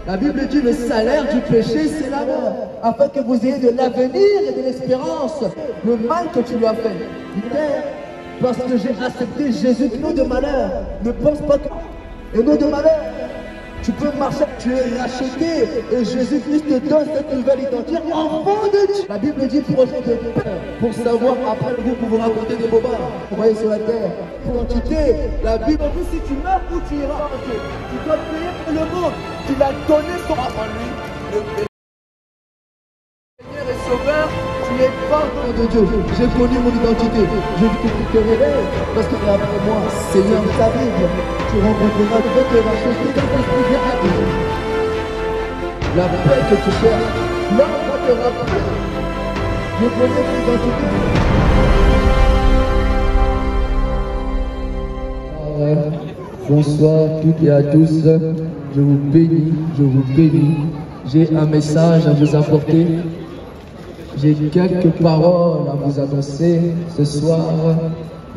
La Bible dit le salaire du péché, c'est la mort. Afin que vous ayez de l'avenir et de l'espérance. Le mal que tu lui as fait. Père, parce que j'ai accepté Jésus, nous de malheur. Ne pense pas que... Et nous de malheur. Tu peux marcher, tu es racheté. Et Jésus-Christ te donne cette nouvelle identité. Enfant de Dieu. La Bible dit projet de peur. Pour savoir après le pour vous raconter des bobards. Vous voyez sur la terre. Pour l'entité, la Bible dit si tu meurs où tu iras en Dieu. Tu dois payer pour le monde. Tu l'as donné son en lui. Le Seigneur est sauveur. Tu es pardon de Dieu. J'ai connu mon identité. Je veux que tu te réveilles. Parce que après moi, Seigneur, ta Bible. Tu rencontreras Dieu te racheter dans ton prière à Dieu. La paix que tu cherches, l'homme va te rappeler. Je connais ton identité. Bonsoir à toutes et à tous. Je vous bénis, je vous bénis. J'ai un message à vous apporter. J'ai quelques paroles à vous annoncer ce soir.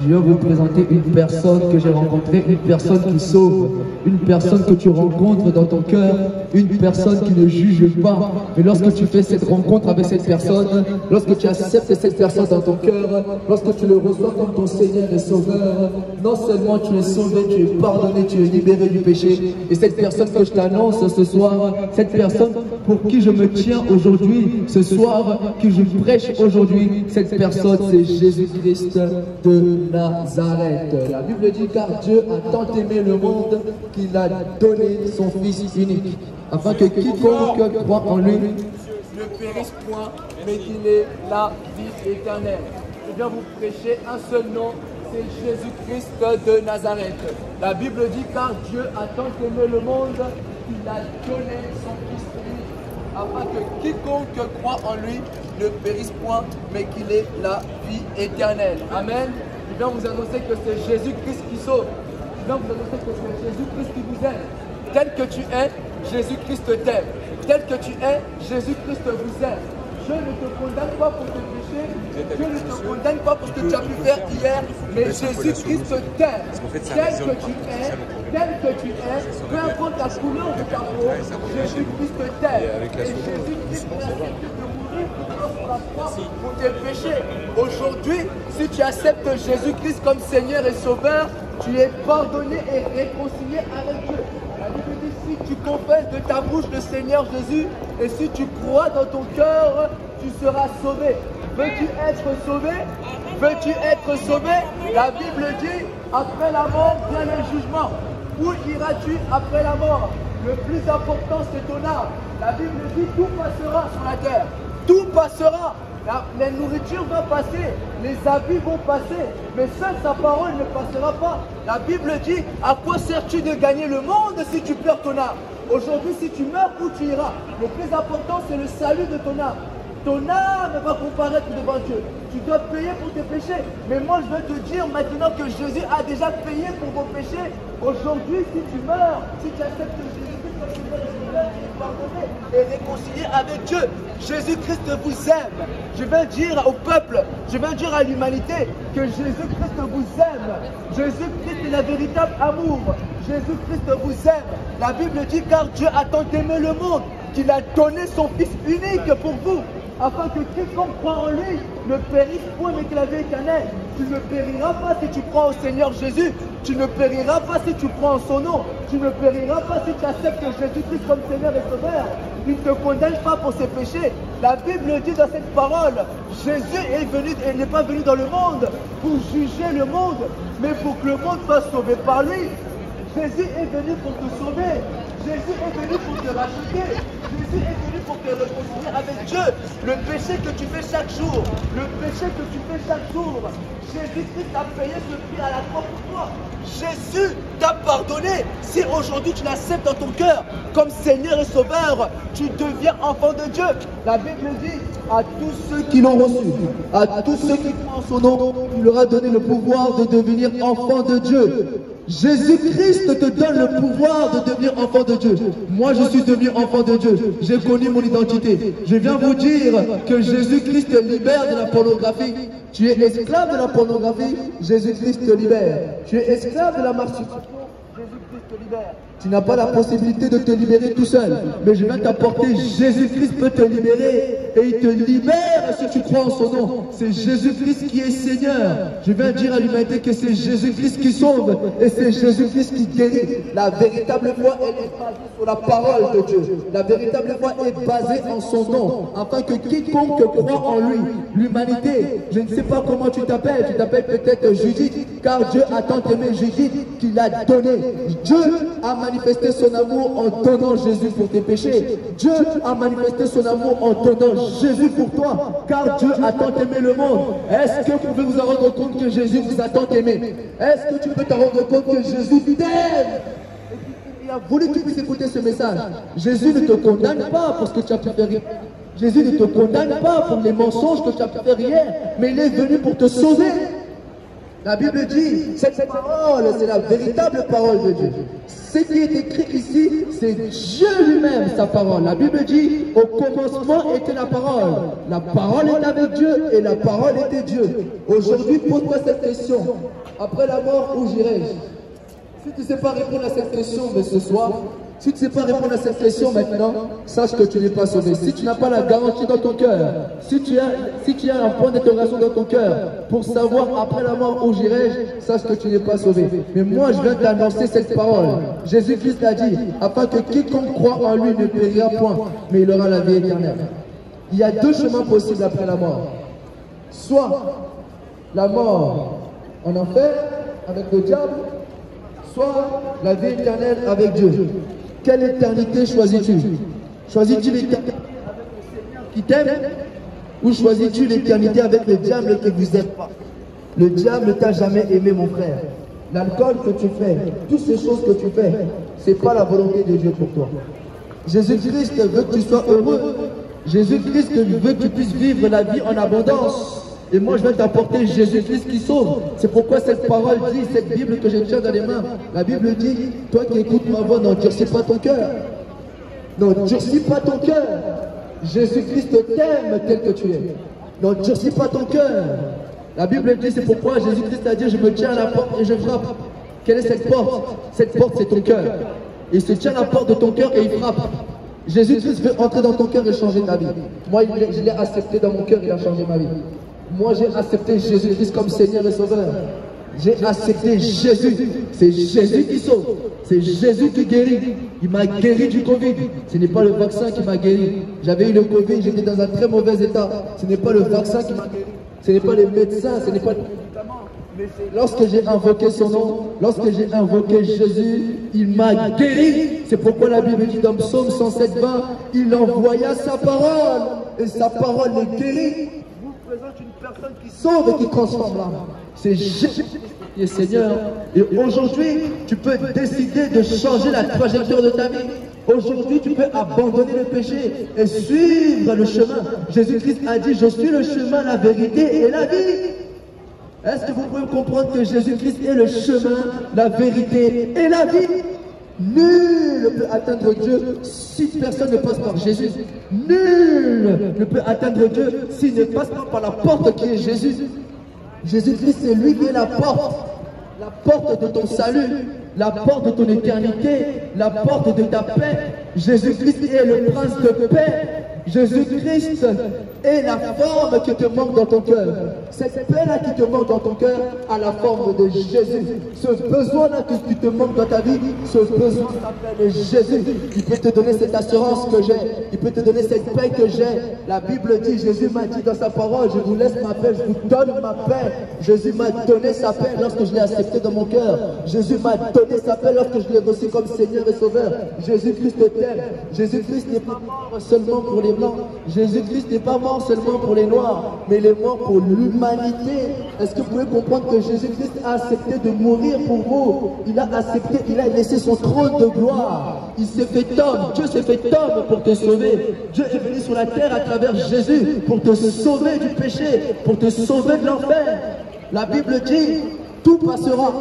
Je viens vous présenter une personne que j'ai rencontrée, une personne qui sauve, une personne que tu rencontres dans ton cœur, une personne qui ne juge pas. Mais lorsque tu fais cette rencontre avec cette personne, lorsque tu acceptes cette personne dans ton cœur, lorsque tu le reçois comme ton Seigneur et Sauveur, non seulement tu es sauvé, tu es pardonné, tu es libéré du péché. Et cette personne que je t'annonce ce soir, cette personne pour qui je me tiens aujourd'hui, ce soir, que je prêche aujourd'hui, cette personne c'est Jésus-Christ de Nazareth. La Bible dit car Dieu a tant aimé le monde qu'il a donné son Fils unique, afin que quiconque croit en lui ne périsse point, mais qu'il ait la vie éternelle. Je viens vous prêcher un seul nom, c'est Jésus-Christ de Nazareth. La Bible dit car Dieu a tant aimé le monde qu'il a donné son Fils unique, afin que quiconque croit en lui ne périsse point, mais qu'il ait la vie éternelle. Amen. Je viens vous annoncer que c'est Jésus-Christ qui sauve. Je viens vous annoncer que c'est Jésus-Christ qui vous aime. Tel que tu es, Jésus-Christ t'aime. Tel que tu es, Jésus-Christ vous aime. Je ne te condamne pas pour tes péchés. Je ne te condamne pas pour ce que tu as pu faire hier. Mais Jésus-Christ t'aime. Tel que tu es, peu importe la couleur de ta peau, Jésus-Christ t'aime. Et Jésus-Christ accepte de mourir pour tes péchés. Aujourd'hui, si tu acceptes Jésus-Christ comme Seigneur et Sauveur, tu es pardonné et réconcilié avec Dieu. La Bible dit si tu confesses de ta bouche le Seigneur Jésus et si tu crois dans ton cœur, tu seras sauvé. Veux-tu être sauvé? Veux-tu être sauvé? La Bible dit après la mort vient le jugement. Où iras-tu après la mort? Le plus important c'est ton âme. La Bible dit tout passera sur la terre. Tout passera. La nourriture va passer, les habits vont passer, mais seule sa parole ne passera pas. La Bible dit, à quoi sers-tu de gagner le monde si tu perds ton âme? Aujourd'hui, si tu meurs, où tu iras? Le plus important, c'est le salut de ton âme. Ton âme va comparaître devant Dieu. Tu dois payer pour tes péchés. Mais moi, je veux te dire maintenant que Jésus a déjà payé pour vos péchés. Aujourd'hui, si tu meurs, si tu acceptes Jésus-Christ comme Seigneur et Sauveur, tu es pardonné et réconcilié avec Dieu. Jésus-Christ vous aime. Je veux dire au peuple, je veux dire à l'humanité que Jésus-Christ vous aime. Jésus-Christ est le véritable amour. Jésus-Christ vous aime. La Bible dit car Dieu a tant aimé le monde qu'il a donné son Fils unique pour vous, afin que quiconque croit en lui ne périsse point mais qu'il ait la vie éternelle. Tu ne périras pas si tu crois au Seigneur Jésus. Tu ne périras pas si tu crois en son nom. Tu ne périras pas si tu acceptes Jésus-Christ comme Seigneur et Sauveur. Il ne te condamne pas pour ses péchés. La Bible dit dans cette parole, Jésus est venu, il n'est pas venu dans le monde pour juger le monde, mais pour que le monde soit sauvé par lui. Jésus est venu pour te sauver. Jésus est venu pour te racheter. Jésus est venu pour te réconcilier avec Dieu. Le péché que tu fais chaque jour, le péché que tu fais chaque jour, Jésus-Christ a payé ce prix à la croix pour toi. Jésus t'a pardonné. Si aujourd'hui tu l'acceptes dans ton cœur comme Seigneur et Sauveur, tu deviens enfant de Dieu. La Bible dit à tous ceux qui l'ont reçu, à tous ceux qui croient en son nom, il leur a donné le pouvoir de devenir enfant de Dieu. Jésus-Christ te donne le pouvoir de devenir enfant de Dieu. Moi, je suis devenu enfant de Dieu. J'ai connu mon identité. Je viens vous dire que Jésus-Christ te libère de la pornographie. Tu es esclave de la pornographie, Jésus-Christ te libère. Tu es esclave de la masturbation, Jésus-Christ te libère. Tu n'as pas la possibilité de te libérer tout seul, mais je viens t'apporter Jésus-Christ peut te libérer et il te libère si tu crois en son nom. C'est Jésus-Christ qui est Seigneur. Je viens dire à l'humanité que c'est Jésus-Christ qui sauve et c'est Jésus-Christ qui guérit. La véritable foi, elle est basée sur la parole de Dieu. La véritable foi est basée en son nom, afin que quiconque croit en lui, l'humanité, je ne sais pas comment tu t'appelles peut-être Judith, car Dieu a tant aimé Judith qu'il a donné. Dieu a manifesté son amour en donnant Jésus pour tes péchés. Dieu a manifesté son amour en donnant Jésus pour toi, car Dieu a tant aimé le monde. Est-ce que vous pouvez vous en rendre compte que Jésus vous a tant aimé? Est-ce que tu peux te rendre compte que Jésus t'aime? Il a voulu que tu puisses écouter ce message. Jésus ne te condamne pas pour ce que tu as pu faire. Jésus ne te condamne pas pour les mensonges que tu as pu faire hier, mais il est venu pour te sauver. La Bible dit, cette parole, c'est la véritable parole de Dieu. Ce qui est écrit ici, c'est Dieu lui-même, sa parole. La Bible dit, au commencement était la parole. La parole est avec Dieu et la parole était Dieu. Aujourd'hui, pose-toi cette question. Après la mort, où j'irai-je? Si tu ne sais pas répondre à cette question, mais ce soir, si tu ne sais pas répondre à cette question maintenant, sache que tu n'es pas sauvé. Si tu n'as pas la garantie dans ton cœur, si tu as un point d'interrogation dans ton cœur pour savoir après la mort où j'irai-je, sache que tu n'es pas sauvé. Mais moi, je viens t'annoncer cette parole. Jésus-Christ l'a dit, afin que quiconque croit en lui ne périra point, mais il aura la vie éternelle. Il y a deux chemins possibles après la mort. Soit la mort en enfer avec le diable, soit la vie éternelle avec Dieu. Quelle éternité choisis-tu? Choisis-tu l'éternité avec le Seigneur qui t'aime, ou choisis-tu l'éternité avec le diable qui ne vous aime pas? Le diable ne t'a jamais aimé, mon frère. L'alcool que tu fais, toutes ces choses que tu fais, ce n'est pas la volonté de Dieu pour toi. Jésus-Christ veut que tu sois heureux. Jésus-Christ veut que tu puisses vivre la vie en abondance. Et moi, je vais t'apporter Jésus-Christ qui sauve. C'est pourquoi cette parole dit, cette Bible que je tiens dans les mains, la Bible dit, toi qui écoutes ma voix, n'endurcis pas ton cœur. N'endurcis pas ton cœur. Jésus-Christ t'aime tel que tu es. N'endurcis pas ton cœur. La Bible dit, c'est pourquoi Jésus-Christ a dit, je me tiens à la porte et je frappe. Quelle est cette porte? Cette porte, c'est ton cœur. Il se tient à la porte de ton cœur et il frappe. Jésus-Christ veut entrer dans ton cœur et changer ta vie. Moi, je l'ai accepté dans mon cœur, il a changé ma vie. Moi, j'ai accepté Jésus-Christ comme Seigneur et Sauveur. J'ai accepté Jésus. C'est Jésus qui sauve. C'est Jésus qui guérit. Il m'a guéri du Covid. Ce n'est pas le vaccin qui m'a guéri. J'avais eu le Covid, j'étais dans un très mauvais état. Ce n'est pas le vaccin qui m'a guéri. Ce n'est pas les médecins, ce n'est pas les médicaments. Mais c'est lorsque j'ai invoqué son nom, lorsque j'ai invoqué Jésus, il m'a guéri. C'est pourquoi la Bible dit dans Psaume 107, 20, il envoya sa parole. Et sa parole les guérit. Présente une personne qui sauve et qui transforme l'âme. C'est Jésus qui est Seigneur. Et aujourd'hui, tu peux décider de changer la trajectoire de ta vie. Aujourd'hui, tu peux abandonner le péché et suivre le chemin. Jésus-Christ a dit, je suis le chemin, la vérité et la vie. Est-ce que vous pouvez comprendre que Jésus-Christ est le chemin, la vérité et la vie? Nul ne peut atteindre Dieu si personne ne passe par Jésus. Nul ne peut atteindre Dieu s'il ne passe pas par la porte qui est Jésus. Jésus-Christ, c'est lui qui est la porte de ton salut, la porte de ton éternité, la porte de ta paix. Jésus-Christ est le prince de paix. Jésus-Christ est la forme qui te manque dans ton cœur. Cette paix-là qui te manque dans ton cœur a la forme de Jésus. Ce besoin-là qui te manque dans ta vie, ce besoin s'appelle Jésus. Il peut te donner cette assurance que j'ai. Il peut te donner cette paix que j'ai. La Bible dit, Jésus m'a dit dans sa parole, je vous laisse ma paix, je vous donne ma paix. Jésus m'a donné sa paix lorsque je l'ai accepté dans mon cœur. Jésus m'a donné sa paix lorsque je l'ai reçu comme Seigneur et Sauveur. Jésus-Christ t'aime. Jésus-Christ n'est pas mort seulement pour les Blancs. Jésus-Christ n'est pas mort seulement pour les Noirs, mais il est mort pour l'humanité. Est-ce que vous pouvez comprendre que Jésus-Christ a accepté de mourir pour vous? Il a accepté, il a laissé son trône de gloire. Il s'est fait homme. Dieu s'est fait homme pour te sauver. Dieu est venu sur la terre à travers Jésus pour te sauver du péché, pour te sauver de l'enfer. La Bible dit, tout passera.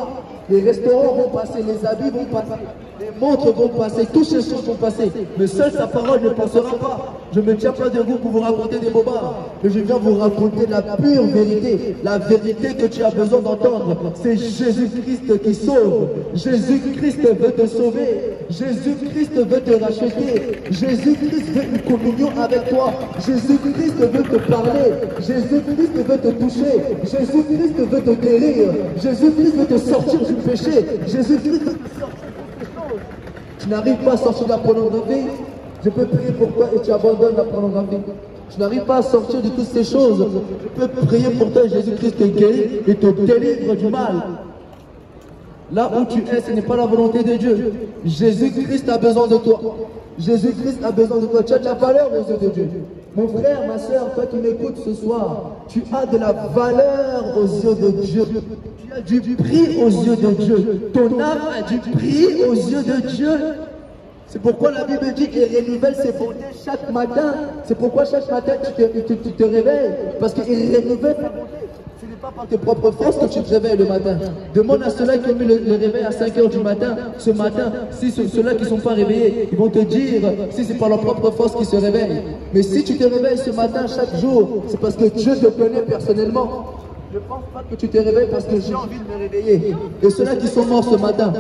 Les restaurants vont passer, les habits vont passer, les montres vont passer, toutes ces choses vont passer, mais seule sa parole ne passera pas. Je ne me tiens pas debout pour vous raconter des bobards, mais je viens vous raconter la pure vérité, la vérité que tu as besoin d'entendre. C'est Jésus-Christ qui sauve. Jésus-Christ veut te sauver. Jésus-Christ veut te racheter. Jésus-Christ veut une communion avec toi. Jésus-Christ veut te parler. Jésus-Christ veut te toucher. Jésus-Christ veut te guérir. Jésus-Christ veut te sortir du péché. Jésus-Christ veut te sortir de toutes choses. Tu n'arrives pas à sortir de la pornographie. Je peux prier pour toi et tu abandonnes la pornographie. Tu n'arrives pas à sortir de toutes ces choses. Je peux prier pour toi et Jésus-Christ te guérit et te délivre du mal. Là où tu es, ce n'est pas la volonté de Dieu. Jésus-Christ a besoin de toi. Jésus-Christ a besoin de toi. Tu as de la valeur aux yeux de Dieu. Mon frère, ma soeur, toi qui m'écoutes ce soir, tu as de la valeur aux yeux de Dieu. Tu as du prix aux yeux de Dieu. Ton âme a du prix aux yeux de Dieu. C'est pourquoi la Bible dit qu'il renouvelle ses bontés chaque matin. C'est pourquoi chaque matin tu te réveilles. Parce qu'il renouvelle ta bonté. Ce n'est pas par tes propres forces que tu te réveilles le matin. Demande à ceux-là qui ont mis le réveil à 5 h du matin, ce matin, si ceux-là qui ne sont pas réveillés, ils vont te dire si c'est par leur propre force qu'ils se réveillent. Mais si tu te réveilles ce matin chaque jour, c'est parce que Dieu te connaît personnellement. Je ne pense pas que tu te réveilles parce que j'ai envie de me réveiller. Et ceux-là qui sont morts ce matin,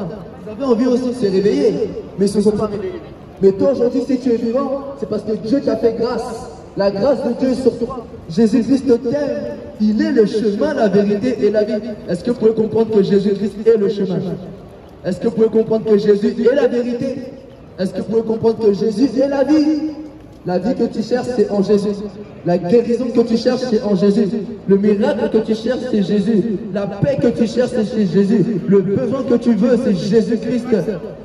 ils avaient envie aussi de se réveiller, mais ils ne se sont pas réveillés. Mais toi aujourd'hui, si tu es vivant, c'est parce que Dieu t'a fait grâce. La grâce de Dieu est sur toi. Jésus-Christ t'aime. Il est le chemin, la vérité et la vie. Est-ce que vous pouvez comprendre que Jésus-Christ est le chemin? Est-ce que vous pouvez comprendre que Jésus est la vérité? Est-ce que vous pouvez comprendre que Jésus est la vie? La vie que tu cherches, c'est en Jésus. La guérison que tu cherches, c'est en Jésus. Le miracle que tu cherches, c'est Jésus. La paix que tu cherches, c'est Jésus. Le besoin que tu veux, c'est Jésus-Christ.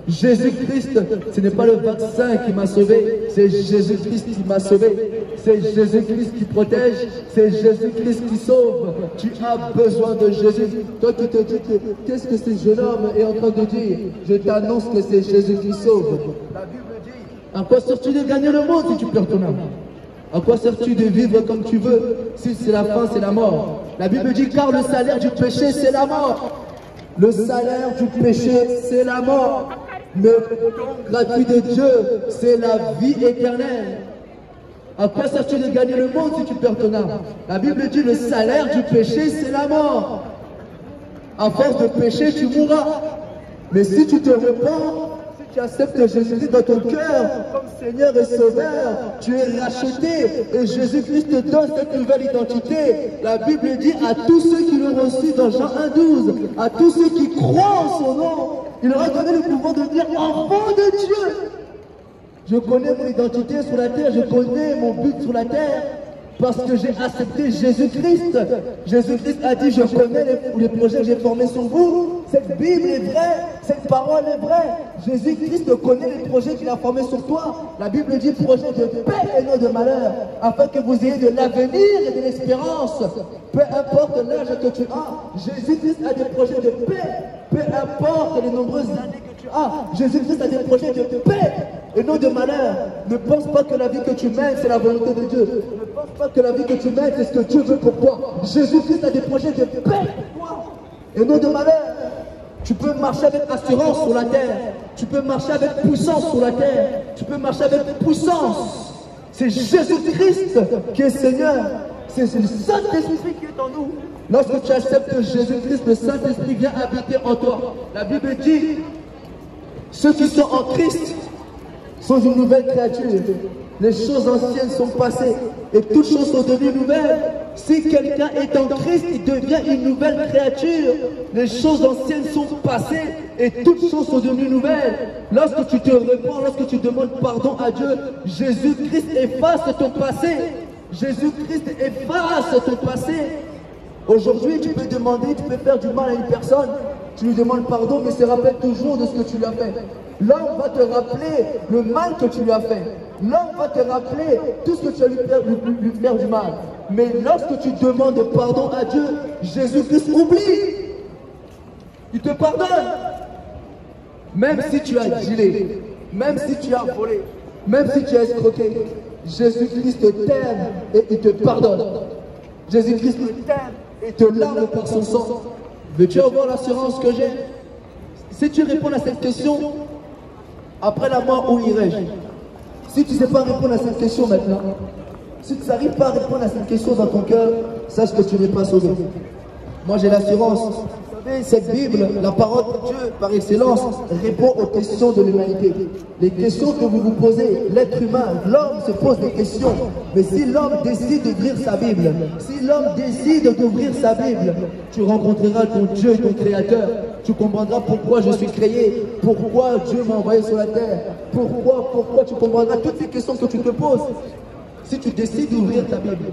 Jésus-Christ, ce n'est pas le vaccin qui m'a sauvé, c'est Jésus-Christ qui m'a sauvé. C'est Jésus-Christ qui protège, c'est Jésus-Christ qui sauve. Tu as besoin de Jésus. Toi qui te dis, qu'est-ce que ce jeune homme est en train de dire? Je t'annonce que c'est Jésus qui sauve. La Bible dit, à quoi sers-tu de gagner le monde si tu perds ton âme? À quoi sers-tu de vivre comme tu veux si c'est la fin, c'est la mort? La Bible dit, car le salaire du péché, c'est la mort. Le salaire du péché, c'est la mort. Le don gratuit de Dieu, c'est la vie éternelle. À quoi sers-tu de gagner le monde si tu perds ton âme? La Bible dit, le salaire du péché, c'est la mort. À force de pécher, tu mourras. Mais si tu te repens, tu acceptes Jésus-Christ dans ton cœur comme Seigneur et Sauveur, tu es racheté et Jésus-Christ te donne cette nouvelle identité. La Bible dit à tous ceux qui l'ont reçu dans Jean 1,12, à tous ceux qui croient en son nom, il leur a donné le pouvoir de devenir enfants de Dieu. Je connais mon identité sur la terre, je connais mon but sur la terre. Parce que j'ai accepté Jésus-Christ. Jésus-Christ a dit, je connais les projets que j'ai formés sur vous. Cette Bible est vraie, cette parole est vraie. Jésus-Christ connaît les projets qu'il a formés sur toi. La Bible dit projet de paix et non de malheur, afin que vous ayez de l'avenir et de l'espérance. Peu importe l'âge que tu as, Jésus-Christ a des projets de paix. Peu importe les nombreuses années que tu as, Jésus-Christ a des projets de paix et non de malheur. Ne pense pas que la vie que tu mènes, c'est la volonté de Dieu. Ne pense pas que la vie que tu mènes, c'est ce que Dieu veut pour toi. Jésus-Christ a des projets de paix pour toi et non de malheur. Tu peux marcher avec assurance sur la terre. Tu peux marcher avec puissance sur la terre. Tu peux marcher avec puissance. C'est Jésus-Christ qui est Seigneur. C'est le Saint-Esprit qui est en nous. Lorsque tu acceptes Jésus-Christ, le Saint-Esprit vient habiter en toi. La Bible dit, ceux qui sont en Christ sont une nouvelle créature. Les choses anciennes sont passées et toutes choses sont devenues nouvelles. Si quelqu'un est en Christ, il devient une nouvelle créature. Les choses anciennes sont passées et toutes choses sont devenues nouvelles. Lorsque tu te repens, lorsque tu demandes pardon à Dieu, Jésus-Christ efface ton passé. Jésus-Christ efface ton passé. Aujourd'hui, tu peux demander, tu peux faire du mal à une personne. Tu lui demandes pardon, mais se rappelle toujours de ce que tu lui as fait. L'homme va te rappeler le mal que tu lui as fait. L'homme va te rappeler tout ce que tu as lui faire du mal. Mais lorsque tu demandes pardon à Dieu, Jésus-Christ oublie. Il te pardonne. Même si tu as dealé, même si tu as volé, même si tu as escroqué, Jésus-Christ t'aime et il te pardonne. Jésus-Christ t'aime et te lave par son sang. Veux-tu avoir l'assurance que j'ai? Si tu réponds à cette question, Après la mort, où irai-je? Si tu ne sais pas répondre à cette question maintenant, si tu n'arrives pas à répondre à cette question dans ton cœur, sache que tu n'es pas sauvé. Moi, j'ai l'assurance. Vous savez, cette Bible, la parole de Dieu, par excellence, répond aux questions de l'humanité. Les questions que vous vous posez, l'être humain, l'homme se pose des questions. Mais si l'homme décide d'ouvrir sa Bible, si l'homme décide d'ouvrir sa Bible, tu rencontreras ton Dieu, ton Créateur. Tu comprendras pourquoi je suis créé, pourquoi Dieu m'a envoyé sur la terre, pourquoi tu comprendras toutes ces questions que tu te poses. Si tu décides d'ouvrir ta Bible,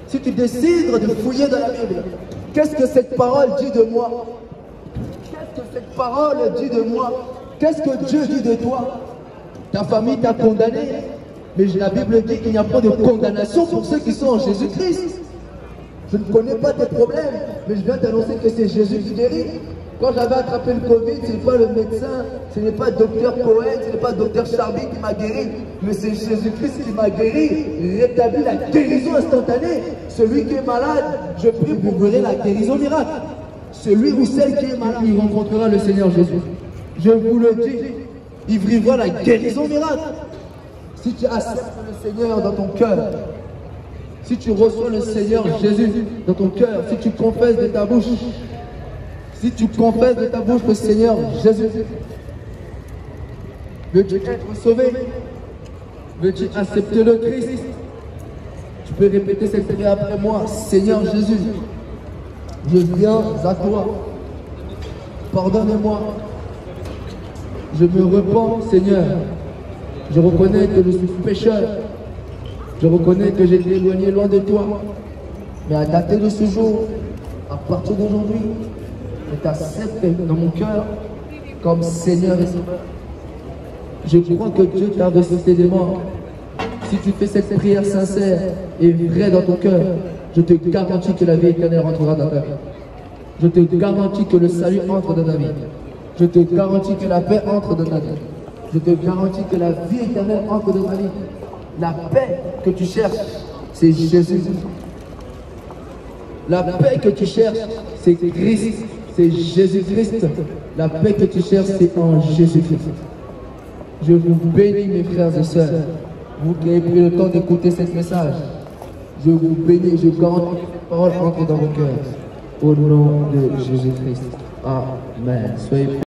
si tu décides de fouiller dans la Bible, qu'est-ce que cette parole dit de moi? Qu'est-ce que cette parole dit de moi? Qu'est-ce que Dieu dit de toi? Ta famille t'a condamné, mais la Bible dit qu'il n'y a pas de condamnation pour ceux qui sont en Jésus-Christ. Je ne connais pas tes problèmes, mais je viens t'annoncer que c'est Jésus qui guérit. Quand j'avais attrapé le Covid, ce n'est pas le médecin, ce n'est pas docteur Cohen, ce n'est pas docteur Charby qui m'a guéri, mais c'est Jésus-Christ qui m'a guéri, rétabli la guérison instantanée. Celui qui est malade, je prie pour vous la guérison miracle. Celui ou celle qui est malade, il rencontrera le Seigneur Jésus. Je vous le dis, il vivra la guérison miracle. Si tu acceptes le Seigneur dans ton cœur, si tu reçois le Seigneur Jésus dans ton cœur, si tu confesses de ta bouche, si tu confesses de ta bouche le Seigneur Jésus, veux-tu être sauvé? Veux-tu accepter le Christ? Tu peux répéter cette prière après moi. Seigneur Jésus, je viens à toi. Pardonne-moi. Je me repens, Seigneur. Je reconnais que je suis pécheur. Je reconnais que j'ai été éloigné loin de toi. Mais à dater de ce jour, à partir d'aujourd'hui, je t'accepte dans mon cœur comme Seigneur et Sauveur. Je crois que Dieu t'a ressuscité des morts. Si tu fais cette prière sincère et vraie dans ton cœur, je te garantis que la vie éternelle rentrera dans ta vie. Je te garantis que le salut entre dans ta vie. Je te garantis que la paix entre dans ta vie. Je te garantis que la vie éternelle entre dans ta vie. La paix que tu cherches, c'est Jésus. La paix que tu cherches, c'est Christ. C'est Jésus-Christ. La paix que tu cherches, c'est en Jésus-Christ. Je vous bénis, mes frères et sœurs. Vous qui avez pris le temps d'écouter ce message, je vous bénis, je garantis que cette parole entre dans vos cœurs. Au nom de Jésus-Christ. Amen. Soyez